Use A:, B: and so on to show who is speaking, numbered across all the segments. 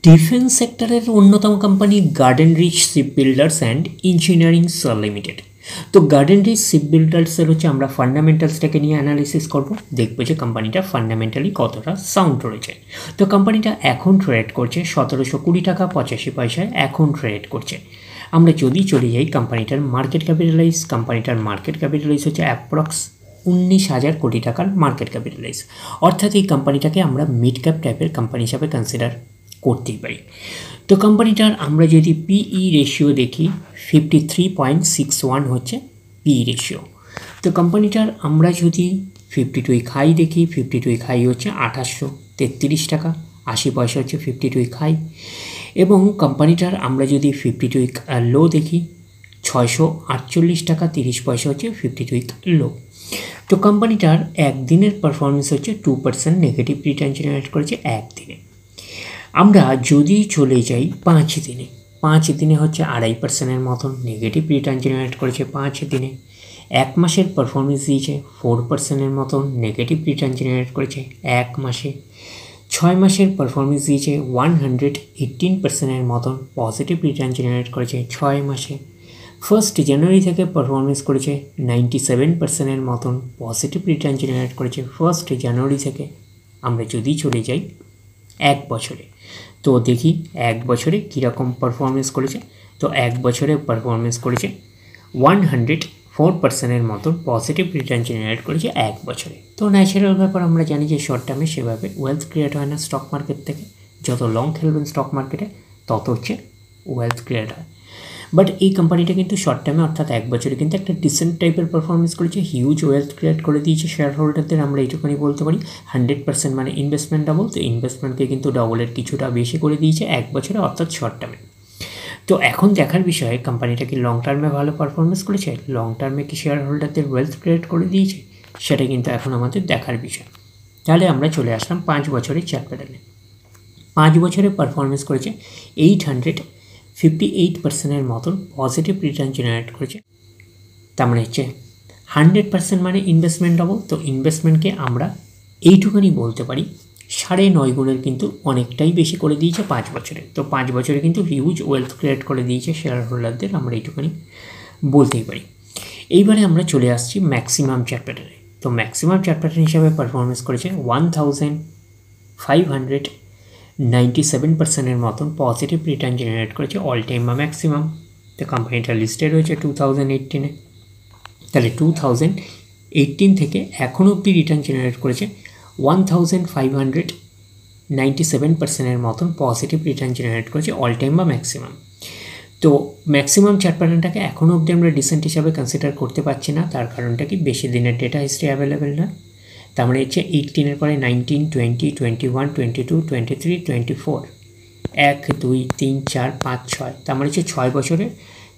A: Defence সেক্টরের অন্যতম company Garden Reach Shipbuilders and Engineering সেল লিমিটেড। তো গার্ডেন রিচ শিপ বিল্ডার্সের হচ্ছে আমরা ফান্ডামেন্টালসটাকে নিয়ে অ্যানালিসিস করব, দেখবো যে কোম্পানিটা ফান্ডামেন্টালি কতটা সাউন্ড রয়েছে। তো কোম্পানিটা এখন ট্রেড করছে 1720 টাকা 85 পয়সায় এখন ট্রেড করছে। আমরা যদি চলে যাই কোম্পানিটার মার্কেট ক্যাপিটালাইজ হচ্ছে অ্যাপ্রক্স 19,000 কোটি টাকার মার্কেট ক্যাপিটালাইজ, অর্থাৎ এই কোম্পানিটাকে আমরা মিড ক্যাপ টাইপের কোম্পানি হিসাবে কনসিডার করতেই পারি। তো কোম্পানিটার আমরা যদি পিই রেশিও দেখি 53.61 হচ্ছে পিই রেশিও। তো কোম্পানিটার আমরা যদি 52 উইক হাই দেখি, 52 উইক হাই হচ্ছে 2833 টাকা 80 পয়সা হচ্ছে 52 উইক হাই, এবং কোম্পানিটার আমরা যদি 52 উইক লো দেখি 648 টাকা 30 পয়সা হচ্ছে 52 উইক লো। তো কোম্পানিটার একদিনের পারফরমেন্স হচ্ছে 2% নেগেটিভ রিটার্ন জেনারেট করেছে একদিনে। আমরা যদি চলে যাই 5 দিনে হচ্ছে 2.5%-এর মতন নেগেটিভ রিটার্ন জেনারেট করেছে 5 দিনে। এক মাসের পারফরমেন্স দিয়েছে 4%-এর মতন নেগেটিভ রিটার্ন জেনারেট করেছে এক মাসে। 6 মাসের পারফরমেন্স দিয়েছে 118%-এর মতন পজিটিভ রিটার্ন জেনারেট করেছে 6 মাসে। 1 জানুয়ারি থেকে পারফরমেন্স করেছে 97%-এর মতন পজিটিভ রিটার্ন জেনারেট করেছে 1 জানুয়ারি থেকে। আমরা যদি চলে যাই এক বছরে, তো দেখি এক বছরে কীরকম পারফরমেন্স করেছে। তো এক বছরে পারফরমেন্স করেছে 104%-এর মতন পজিটিভ রিটার্ন জেনারেট করেছে এক বছরে। তো ন্যাচারাল ব্যাপার, আমরা জানি যে শর্ট টার্মে সেভাবে ওয়েলথ ক্রিয়েট হয় না স্টক মার্কেট থেকে। যত লং খেলবেন স্টক মার্কেটে তত হচ্ছে ওয়েলথ ক্রিয়েট হয়। বাট এই কোম্পানিটা কিন্তু শর্ট টার্মে অর্থাৎ এক বছরে কিন্তু একটা ডিসেন্ট টাইপের পারফরমেন্স করেছে, হিউজ ওয়েলথ ক্রিয়েট করে দিয়েছে শেয়ার হোল্ডারদের। আমরা এইটুকুনি বলতে পারি 100% মানে ইনভেস্টমেন্ট ডাবল। তো ইনভেস্টমেন্টকে কিন্তু ডবলের কিছুটা বেশি করে দিয়েছে এক বছরে অর্থাৎ শর্ট টার্মে। তো এখন দেখার বিষয় কোম্পানিটা কি লং টার্মে ভালো পারফরমেন্স করেছে, লং টার্মে কি শেয়ার হোল্ডারদের ওয়েলথ ক্রিয়েট করে দিয়েছে, সেটা কিন্তু এখন আমাদের দেখার বিষয়। তাহলে আমরা চলে আসলাম 5 বছরের চার্ট প্যাটার্নে। 5 বছরে পারফরমেন্স করেছে 858%-এর মতন পজিটিভ রিটার্ন জেনারেট করেছে। তার মানে হচ্ছে 100% মানে ইনভেস্টমেন্ট ডাবল। তো ইনভেস্টমেন্টকে আমরা এইটুখানি বলতে পারি 9.5 গুণের কিন্তু অনেকটাই বেশি করে দিয়েছে 5 বছরে। তো 5 বছরে কিন্তু হিউজ ওয়েলথ ক্রিয়েট করে দিয়েছে শেয়ার হোল্ডারদের, আমরা এইটুখানি বলতেই পারি। এইবারে আমরা চলে আসছি ম্যাক্সিমাম চার্ট প্যাটার্নে। তো ম্যাক্সিমাম চার্ট প্যাটার্ন হিসাবে পারফরমেন্স করেছে 1597%-এর মতন পজিটিভ রিটার্ন জেনারেট করেছে অল টাইম বা ম্যাক্সিমাম। তো কোম্পানিটা লিস্টেড হয়েছে 2018-এ। তাহলে 2018 থেকে এখনও অবধি রিটার্ন জেনারেট করেছে 1597%-এর মতন পজিটিভ রিটার্ন জেনারেট করেছে অল টাইম বা ম্যাক্সিমাম। তো ম্যাক্সিমাম চার্ট প্যাটার্নটাকে এখনও অবধি আমরা ডিসেন্ট হিসাবে কনসিডার করতে পারছি না। তার কারণটা কি, বেশি দিনের ডেটা হিস্ট্রি অ্যাভেলেবেল না। তার মানে হচ্ছে 18-এর পরে 19, 20, 21, 22, 23, 24, 1, 2, 3, 4, 5, 6, তার মানে হচ্ছে 6 বছরের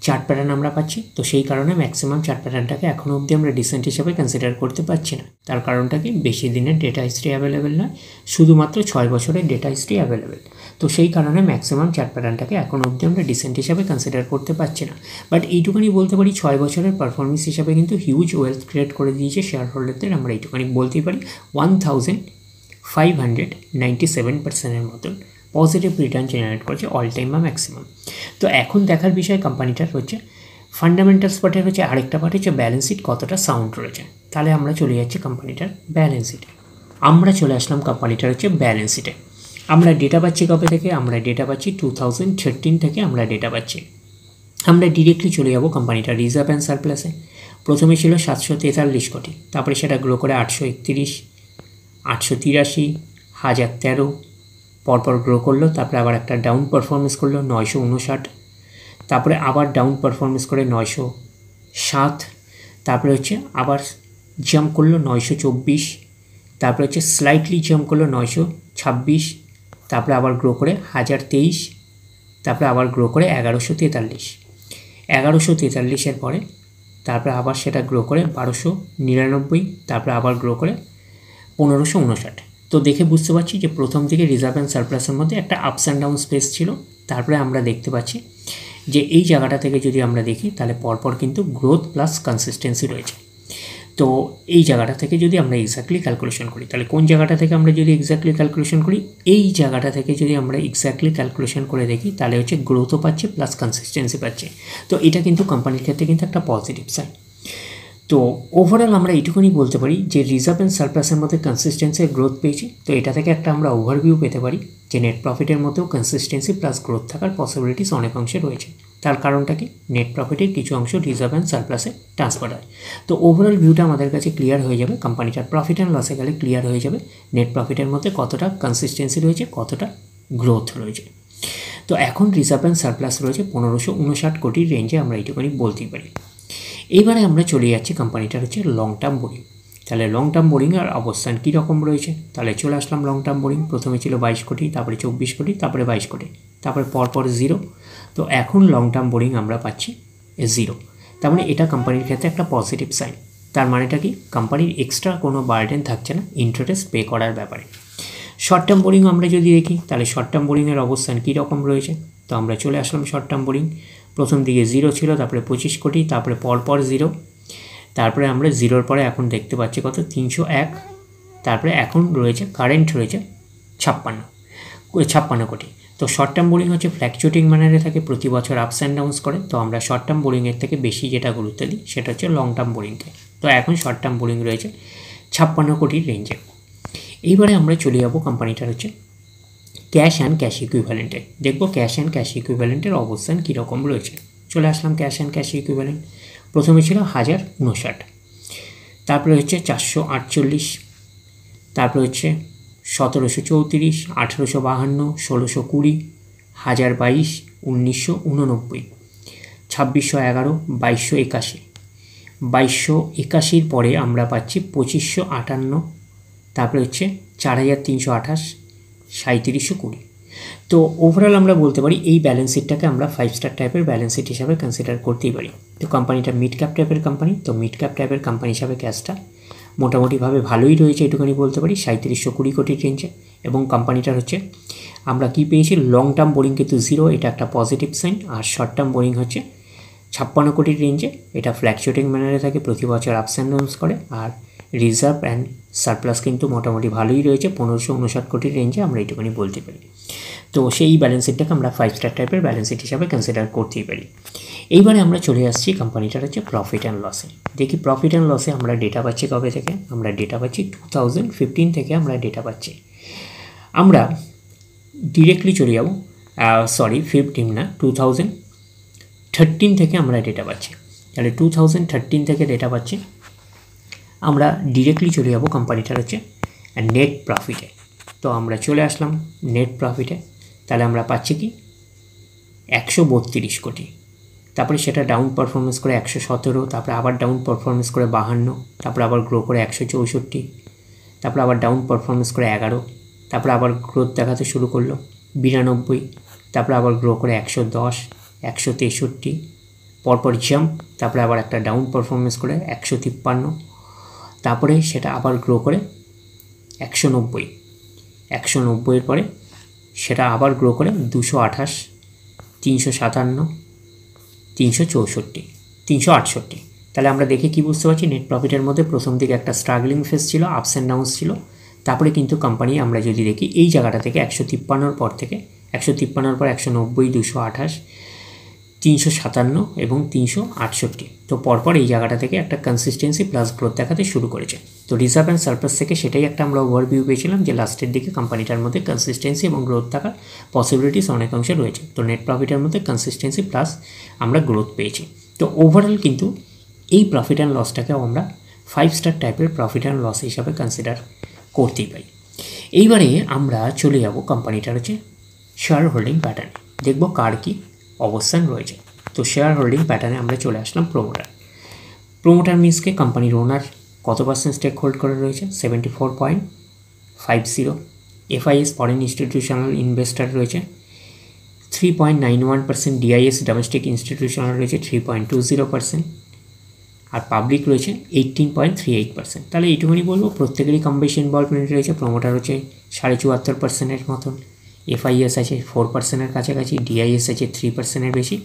A: চার্ট প্যাটার্ন আমরা পাচ্ছি। তো সেই কারণে ম্যাক্সিমাম চার্ট প্যাটার্নটাকে এখনও অবধি আমরা ডিসেন্ট হিসাবে কনসিডার করতে পারছি না। তার কারণটা কি, বেশি দিনের ডেটা হিস্ট্রি অ্যাভেলেবেল নয়, শুধুমাত্র 6 বছরের ডেটা হিস্ট্রি অ্যাভেলেবেল। তো সেই কারণে ম্যাক্সিমাম চার্ট প্যাটার্নটাকে এখনও অবধি আমরা ডিসেন্ট হিসাবে কনসিডার করতে পারছি না। বাট এইটুকুনি বলতে পারি 6 বছরের পারফরমেন্স হিসাবে কিন্তু হিউজ ওয়েলথ ক্রিয়েট করে দিয়েছে শেয়ার হোল্ডারদের, আমরা এইটুকুনি বলতেই পারি। 1597%-এর মতন পজিটিভ রিটার্ন জেনারেট করেছে অল টাইম বা ম্যাক্সিমাম। তো এখন দেখার বিষয় কোম্পানিটার হচ্ছে ফান্ডামেন্টালস পার্টের হচ্ছে আরেকটা পার্ট হচ্ছে ব্যালেন্স শিট কতটা সাউন্ড রয়েছে। তাহলে আমরা চলে যাচ্ছি কোম্পানিটার ব্যালেন্স শিটে। আমরা চলে আসলাম কোম্পানিটার হচ্ছে ব্যালেন্স শিটে। আমরা ডেটা পাচ্ছি কবে থেকে, আমরা ডেটা পাচ্ছি 2013 থেকে আমরা ডেটা পাচ্ছি। আমরা ডিরেক্টলি চলে যাব কোম্পানিটার রিজার্ভ অ্যান্ড সারপ্লাসে। প্রথমে ছিল 743 কোটি, তারপরে সেটা গ্রো করে 831, 883, 1013, পরপর গ্রো করলো। তারপরে আবার একটা ডাউন পারফরমেন্স করলো 959, তারপরে আবার ডাউন পারফরমেন্স করে 907, তারপরে হচ্ছে আবার জাম্প করলো 924, তারপরে হচ্ছে স্লাইটলি জাম্প করলো 926, তারপরে আবার গ্রো করে 1023, তারপরে আবার গ্রো করে 1143, 1143-এর পরে তারপরে আবার সেটা গ্রো করে 1299, তারপরে আবার গ্রো করে 1559। তো দেখে বুঝতে পারছি যে প্রথম থেকে রিজার্ভ অ্যান্ড সারপ্লাসের মধ্যে একটা আপস অ্যান্ড ডাউন স্পেস ছিল। তারপরে আমরা দেখতে পাচ্ছি যে এই জায়গাটা থেকে যদি আমরা দেখি তাহলে পরপর কিন্তু গ্রোথ প্লাস কনসিস্টেন্সি রয়েছে। তো এই জায়গাটা থেকে যদি আমরা এক্স্যাক্টলি ক্যালকুলেশন করি, তাহলে কোন জায়গাটা থেকে আমরা যদি এক্স্যাক্টলি ক্যালকুলেশন করি, এই জায়গাটা থেকে যদি আমরা এক্স্যাক্টলি ক্যালকুলেশন করে দেখি, তাহলে হচ্ছে গ্রোথও পাচ্ছে প্লাস কনসিস্টেন্সি পাচ্ছে। তো এটা কিন্তু কোম্পানির ক্ষেত্রে কিন্তু একটা পজিটিভ সাইন। তো ওভারঅল আমরা এইটুকুনি বলতে পারি যে রিজার্ভ অ্যান্ড সারপ্লাসের মধ্যে কনসিস্টেন্সি গ্রোথ পেয়েছি। তো এটা থেকে একটা আমরা ওভারভিউ পেতে পারি যে নেট প্রফিটের মধ্যেও কনসিস্টেন্সি প্লাস গ্রোথ থাকার পসিবিলিটিস অনেক অংশে রয়েছে। তার কারণটা কি, নেট প্রফিটের কিছু অংশ রিজার্ভ অ্যান্ড সারপ্লাসে ট্রান্সফার হয়। তো ওভারঅল ভিউটা আমাদের কাছে ক্লিয়ার হয়ে যাবে, কোম্পানিটার প্রফিট অ্যান্ড লসে গেলে ক্লিয়ার হয়ে যাবে নেট প্রফিটের মধ্যে কতটা কনসিস্টেন্সি রয়েছে, কতটা গ্রোথ রয়েছে। তো এখন রিজার্ভ অ্যান্ড সারপ্লাস রয়েছে 1559 কোটির রেঞ্জে, আমরা এইটুকুনি বলতেই পারি। এইবারে আমরা চলে যাচ্ছি কোম্পানিটার হচ্ছে লং টার্ম বোরিং। তাহলে লং টার্ম বোরিংয়ের অবস্থান কী রকম রয়েছে, তাহলে চলে আসলাম লং টার্ম বোরিং। প্রথমে ছিল 22 কোটি, তারপরে 24 কোটি, তারপরে 22 কোটি, তারপরে পরপর 0। তো এখন লং টার্ম বোরিং আমরা পাচ্ছি 0। তার মানে এটা কোম্পানির ক্ষেত্রে একটা পজিটিভ সাইন। তার মানেটা কি, কোম্পানির এক্সট্রা কোনো বার্ডেন থাকছে না ইন্টারেস্ট পে করার ব্যাপারে। শর্ট টার্ম বোরিং আমরা যদি দেখি, তাহলে শর্ট টার্ম বোরিংয়ের অবস্থান কী রকম রয়েছে, তো আমরা চলে আসলাম শর্ট টার্ম বোরিং। প্রথম দিকে 0 ছিল, তারপরে 25 কোটি, তারপরে পরপর 0, তারপরে আমরা 0-র পরে এখন দেখতে পাচ্ছি কত, 301, তারপরে এখন রয়েছে কারেন্ট রয়েছে 56 কোটি। তো শর্ট টার্ম বোরিং হচ্ছে ফ্ল্যাকচুয়েটিং ম্যানারে থাকে, প্রতি বছর আপস অ্যান্ড ডাউনস করে। তো আমরা শর্ট টার্ম বোরিংয়ের থেকে বেশি যেটা গুরুত্ব দিই সেটা হচ্ছে লং টার্ম বোরিংকে। তো এখন শর্ট টার্ম বোরিং রয়েছে 56 কোটির রেঞ্জে। এইবারে আমরা চলে যাবো কোম্পানিটার হচ্ছে ক্যাশ অ্যান্ড ক্যাশ ইকুইভ্যালেন্টে, দেখবো ক্যাশ অ্যান্ড ক্যাশ ইকুইভ্যালেন্টের অবস্থান কীরকম রয়েছে। চলে আসলাম ক্যাশ অ্যান্ড ক্যাশ ইকুইভ্যালেন্ট। প্রথমে ছিল 1059, তারপরে হচ্ছে 448, তারপরে হচ্ছে 1734, 1852, 1620, 1022, 1989, 2611, 2281, 2281 পরে আমরা পাচ্ছি 2558, তারপরে হচ্ছে 4328, 3720। তো ওভারঅল আমরা বলতে পারি এই ব্যালেন্স শিটটাকে আমরা 5 স্টার টাইপের ব্যালেন্স শিট হিসাবে কনসিডার করতেই পারি। তো কোম্পানিটা মিড ক্যাপ টাইপের কোম্পানি, তো মিড ক্যাপ টাইপের কোম্পানি হিসাবে ক্যাশটা মোটামুটিভাবে ভালোই রয়েছে, এটুখানি বলতে পারি 3720 কোটির রেঞ্জে। এবং কোম্পানিটার হচ্ছে আমরা কি পেয়েছি, লং টার্ম বোরিং কিন্তু 0, এটা একটা পজিটিভ সাইন। আর শর্ট টার্ম বোরিং হচ্ছে 56 কোটির রেঞ্জে, এটা ফ্ল্যাকচুয়েটিং ম্যানারে থাকে, প্রতি বছর আপস অ্যান্ড ডাউনস করে। আর রিজার্ভ অ্যান্ড সারপ্লাস কিন্তু মোটামুটি ভালোই রয়েছে 1559 কোটির রেঞ্জে, আমরা এইটুখানি বলতে পারি। তো সেই ব্যালেন্স শিটটাকে আমরা 5 স্টার টাইপের ব্যালেন্স শিট হিসাবে কনসিডার করতেই পারি। এইবারে আমরা চলে আসছি কোম্পানিটার হচ্ছে প্রফিট অ্যান্ড লসে। দেখি প্রফিট অ্যান্ড লসে আমরা ডেটা পাচ্ছি কবে থেকে, আমরা ডেটা পাচ্ছি 2015 থেকে আমরা ডেটা পাচ্ছি। আমরা ডিরেক্টলি চলে যাব, 15 না, 2013 থেকে আমরা ডেটা পাচ্ছি। তাহলে 2013 থেকে ডেটা পাচ্ছি, আমরা ডিরেক্টলি চলে যাব কোম্পানিটার হচ্ছে নেট প্রফিটে। তো আমরা চলে আসলাম নেট প্রফিটে, তাহলে আমরা পাচ্ছি কি 132 কোটি, তারপরে সেটা ডাউন পারফরমেন্স করে 117, তারপরে আবার ডাউন পারফরমেন্স করে 52, তারপরে আবার গ্রো করে 164, তারপরে আবার ডাউন পারফরমেন্স করে 11, তারপরে আবার গ্রোথ দেখাতে শুরু করলো 92, তারপরে আবার গ্রো করে 110, 163, পরপর জাম্প, তারপরে আবার একটা ডাউন পারফরমেন্স করে 153, তারপরে সেটা আবার গ্রো করে 190, 190-এর পরে সেটা আবার গ্রো করে 228, 357, 364, 368। তাহলে আমরা দেখে কি বুঝতে পারছি, নেট প্রফিটের মধ্যে প্রথম দিকে একটা স্ট্রাগলিং ফেজ ছিল, আপস অ্যান্ড ডাউনস ছিল। তারপরে কিন্তু কোম্পানি আমরা যদি দেখি এই জায়গাটা থেকে 153-র পর থেকে 153-র পর 190, 228, 357 এবং 368। তো পরপর এই জায়গাটা থেকে একটা কনসিস্টেন্সি প্লাস গ্রোথ দেখাতে শুরু করেছে। তো রিজার্ভ অ্যান্ড সারপ্লাস থেকে সেটাই একটা আমরা ওভারভিউ পেয়েছিলাম যে লাস্টের দিকে কোম্পানিটার মধ্যে কনসিস্টেন্সি এবং গ্রোথ থাকার পসিবিলিটিস অনেক অংশে রয়েছে। তো নেট প্রফিটের মধ্যে কনসিস্টেন্সি প্লাস আমরা গ্রোথ পেয়েছি। তো ওভারঅল কিন্তু এই প্রফিট অ্যান্ড লসটাকেও আমরা 5 স্টার টাইপের প্রফিট অ্যান্ড লস হিসাবে কনসিডার করতেই পারি। এইবারে আমরা চলে যাব কোম্পানিটার হচ্ছে শেয়ার হোল্ডিং প্যাটার্নে, দেখব কার কি অবস্থান রয়েছে। তো শেয়ার হোল্ডিং প্যাটার্নে আমরা চলে আসলাম প্রোমোটার মিন্সকে কোম্পানির ওনার কত পার্সেন্ট স্টেক হোল্ড করে রয়েছে, 74.50। এফআইএস ফরেন ইনস্টিটিউশনাল ইনভেস্টার রয়েছে 3.91%, ডিআইএস ডোমেস্টিক ইনস্টিটিউশনাল রয়েছে 3.20%, আর পাবলিক রয়েছে 18.38%। তাহলে এইটুকুনি বলবো প্রত্যেকেরই কম বেশি ইনভলভমেন্ট রয়েছে। প্রোমোটার হচ্ছে 74.5%-এর মতন, এফআইএস আছে 4%-এর কাছাকাছি, ডিআইএস আছে 3%-এর বেশি,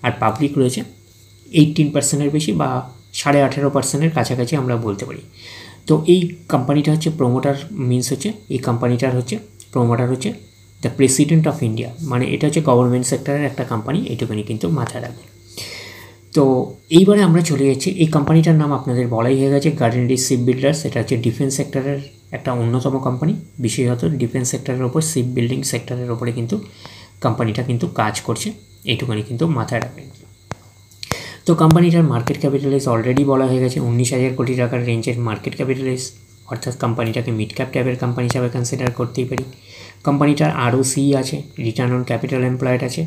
A: আর পাবলিক রয়েছে 18%-এর বেশি বা 18.5%-এর কাছাকাছি আমরা বলতে পারি। তো এই কোম্পানিটা হচ্ছে প্রোমোটার মিনস হচ্ছে এই কোম্পানিটার হচ্ছে প্রোমোটার হচ্ছে দ্য প্রেসিডেন্ট অফ ইন্ডিয়া, মানে এটা হচ্ছে গভর্নমেন্ট সেক্টরের একটা কোম্পানি, এইটুকুনি কিন্তু মাথায় রাখবেন। তো এইবারে আমরা চলে যাচ্ছি, এই কোম্পানিটার নাম আপনাদের বলাই হয়ে গেছে, গার্ডেন রিচ শিপ বিল্ডার্স। এটা হচ্ছে ডিফেন্স সেক্টরের একটা অন্যতম কোম্পানি, বিশেষত ডিফেন্স সেক্টরের ওপর, শিপ বিল্ডিং সেক্টরের ওপরে কিন্তু কোম্পানিটা কিন্তু কাজ করছে, এইটুকুনি কিন্তু মাথায় রাখবেন। তো কোম্পানিটার মার্কেট ক্যাপিটালাইজ অলরেডি বলা হয়ে গেছে, 19,000 কোটি টাকার রেঞ্জের মার্কেট ক্যাপিটালাইজ, অর্থাৎ কোম্পানিটাকে মিড ক্যাপ টাইপের কোম্পানি হিসাবে কনসিডার করতেই পারি। কোম্পানিটার ROCE আছে, রিটার্ন অন ক্যাপিটাল এমপ্লয়েড আছে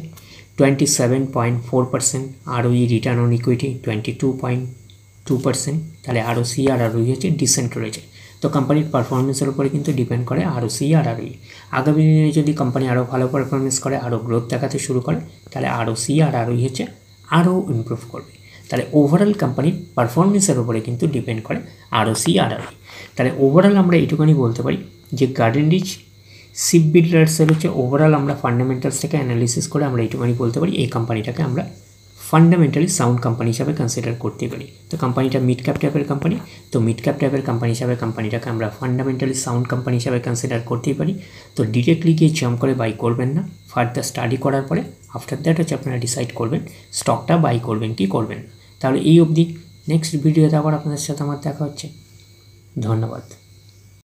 A: 27.4%, ROE রিটার্ন অন ইকুইটি 22.2%, তাহলে ROCE আর ROE হচ্ছে ডিসেন্ট রয়েছে। তো কোম্পানির পারফরমেন্সের উপরে কিন্তু ডিপেন্ড করে ROCE আর ROE। আগামী দিনে যদি কোম্পানি আরও ভালো পারফরমেন্স করে, আরও গ্রোথ দেখাতে শুরু করে, তাহলে ROCE আর ROE হচ্ছে আরও ইমপ্রুভ করবে। তাহলে ওভারঅল কোম্পানির পারফরমেন্সের উপরে কিন্তু ডিপেন্ড করে ROCE আর ROE। তাহলে ওভারঅল আমরা এইটুকুনি বলতে পারি যে গার্ডেন রিচ শিপ বিল্ডার্সের হচ্ছে ওভারঅল আমরা ফান্ডামেন্টালসটাকে অ্যানালিসিস করে আমরা এইটুকুনি বলতে পারি এই কোম্পানিটাকে আমরা ফান্ডামেন্টালি সাউন্ড কোম্পানি হিসাবে কনসিডার করতে পারি। তো কোম্পানিটা মিড ক্যাপ টাইপের কোম্পানি, তো মিড ক্যাপ টাইপের কোম্পানি হিসাবে কোম্পানিটাকে আমরা ফান্ডামেন্টালি সাউন্ড কোম্পানি হিসাবে কনসিডার করতেই পারি। তো ডিরেক্টলি গিয়ে জাম্প করে বাই করবেন না, ফার্দার স্টাডি করার পরে আফটার দ্যাট হচ্ছে আপনারা ডিসাইড করবেন স্টকটা বাই করবেন কি করবেন না। তাহলে এই অবধি, নেক্সট ভিডিওতে আবার আপনাদের সাথে আমার দেখা হচ্ছে। ধন্যবাদ।